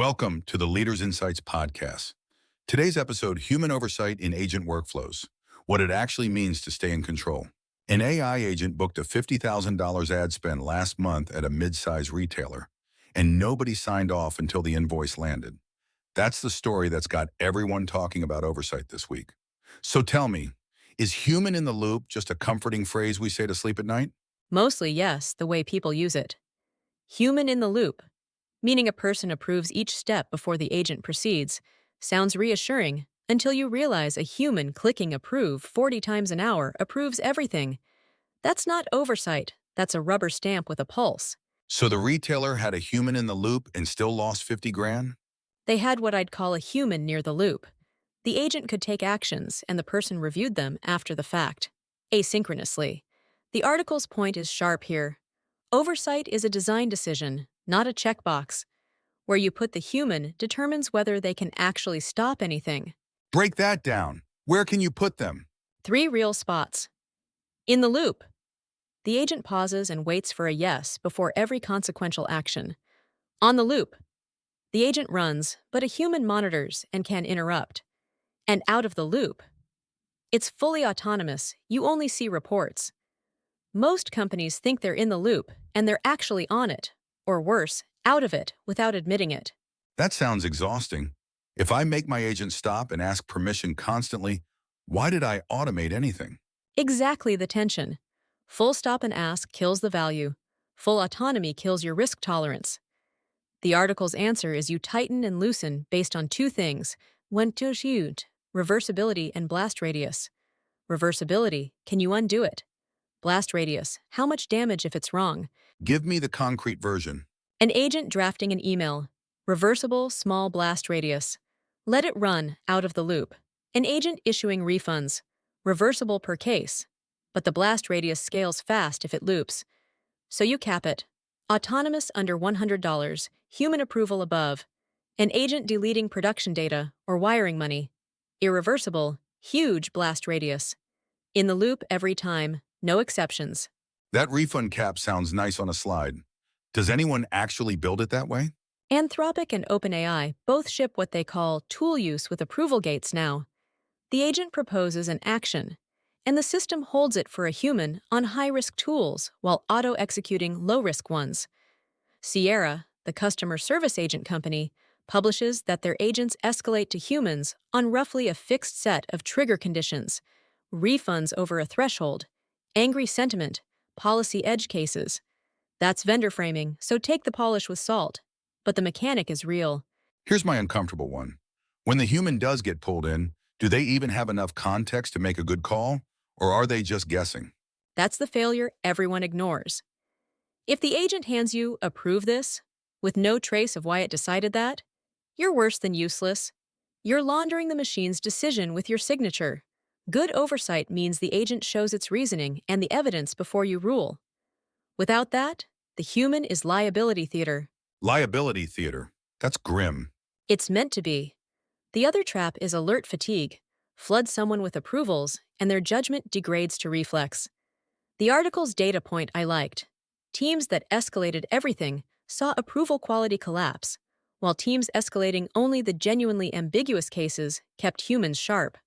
Welcome to the Leaders Insights podcast. Today's episode, Human Oversight in Agent Workflows, what it actually means to stay in control. An AI agent booked a $50,000 ad spend last month at a mid-size retailer, and nobody signed off until the invoice landed. That's the story that's got everyone talking about oversight this week. So tell me, is human in the loop just a comforting phrase we say to sleep at night? Mostly, yes, the way people use it. Human in the loop, meaning a person approves each step before the agent proceeds, sounds reassuring until you realize a human clicking approve 40 times an hour approves everything. That's not oversight, that's a rubber stamp with a pulse. So the retailer had a human in the loop and still lost 50 grand? They had what I'd call a human near the loop. The agent could take actions, and the person reviewed them after the fact, asynchronously. The article's point is sharp here. Oversight is a design decision, not a checkbox. Where you put the human determines whether they can actually stop anything. Break that down. Where can you put them? 3 real spots. In the loop. The agent pauses and waits for a yes before every consequential action. On the loop. The agent runs, but a human monitors and can interrupt. And out of the loop. It's fully autonomous, you only see reports. Most companies think they're in the loop, and they're actually on it, or worse, out of it without admitting it. That sounds exhausting. If I make my agent stop and ask permission constantly, why did I automate anything? Exactly the tension. Full stop and ask kills the value. Full autonomy kills your risk tolerance. The article's answer is you tighten and loosen based on 2 things. When to shoot, reversibility and blast radius. Reversibility, can you undo it? Blast radius, how much damage if it's wrong? Give me the concrete version. An agent drafting an email. Reversible small blast radius. Let it run out of the loop. An agent issuing refunds. Reversible per case. But the blast radius scales fast if it loops. So you cap it. Autonomous under $100, human approval above. An agent deleting production data or wiring money. Irreversible, huge blast radius. In the loop every time, no exceptions. That refund cap sounds nice on a slide. Does anyone actually build it that way? Anthropic and OpenAI both ship what they call tool use with approval gates now. The agent proposes an action, and the system holds it for a human on high-risk tools while auto-executing low-risk ones. Sierra, the customer service agent company, publishes that their agents escalate to humans on roughly a fixed set of trigger conditions, refunds over a threshold, angry sentiment, policy edge cases. That's vendor framing, so take the polish with salt. But the mechanic is real. Here's my uncomfortable one. When the human does get pulled in, do they even have enough context to make a good call, or are they just guessing? That's the failure everyone ignores. If the agent hands you "approve this," with no trace of why it decided that, you're worse than useless. You're laundering the machine's decision with your signature. Good oversight means the agent shows its reasoning and the evidence before you rule. Without that, the human is liability theater. Liability theater. That's grim. It's meant to be. The other trap is alert fatigue. Flood someone with approvals, and their judgment degrades to reflex. The article's data point I liked. Teams that escalated everything saw approval quality collapse, while teams escalating only the genuinely ambiguous cases kept humans sharp.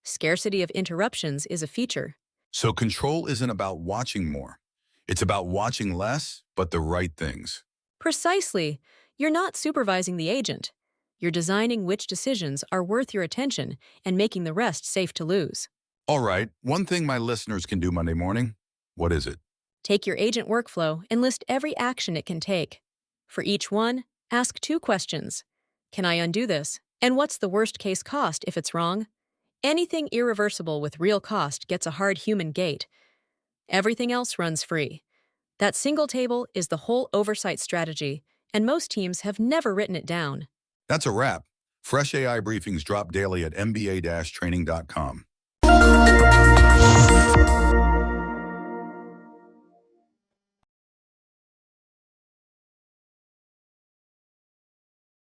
Scarcity of interruptions is a feature. So control isn't about watching more. It's about watching less, but the right things. Precisely. You're not supervising the agent. You're designing which decisions are worth your attention and making the rest safe to lose. All right, one thing my listeners can do Monday morning. What is it? Take your agent workflow and list every action it can take. For each one, ask 2 questions. Can I undo this? And what's the worst case cost if it's wrong? Anything irreversible with real cost gets a hard human gate. Everything else runs free. That single table is the whole oversight strategy, and most teams have never written it down. That's a wrap. Fresh AI briefings drop daily at mba-training.com.